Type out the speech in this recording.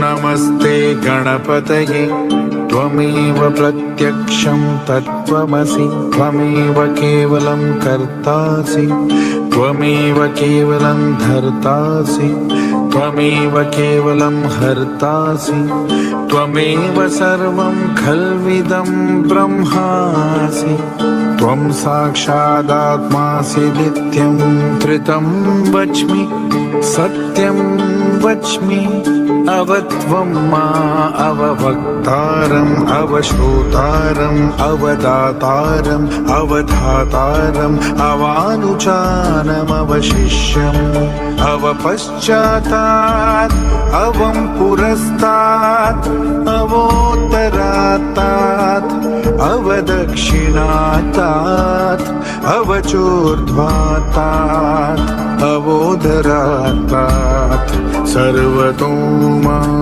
नमस्ते गणपतये त्वमेव प्रत्यक्षं तत्त्वमसि त्वमेव केवलं कर्तासि त्वमेव केवलं धर्तासि त्वमेव केवलं हर्तासि त्वमेव सर्वं खल्विदं ब्रह्मासि त्वं साक्षादात्मासि नित्यं त्रितं वच्मि सत्यं वच्मि अवत्वं मा अववक्तारम् अवश्रोतारम् अवदातारम् अवधातारम् अवानुचानम् अवशिष्यम् अवपश्चातात् अवं पुरस्तात् अवोत्तरात्तात् अवदक्षिणात्तात् अवचोर्ध्वात्तात् अवोदरात्तात् सर्वतो मा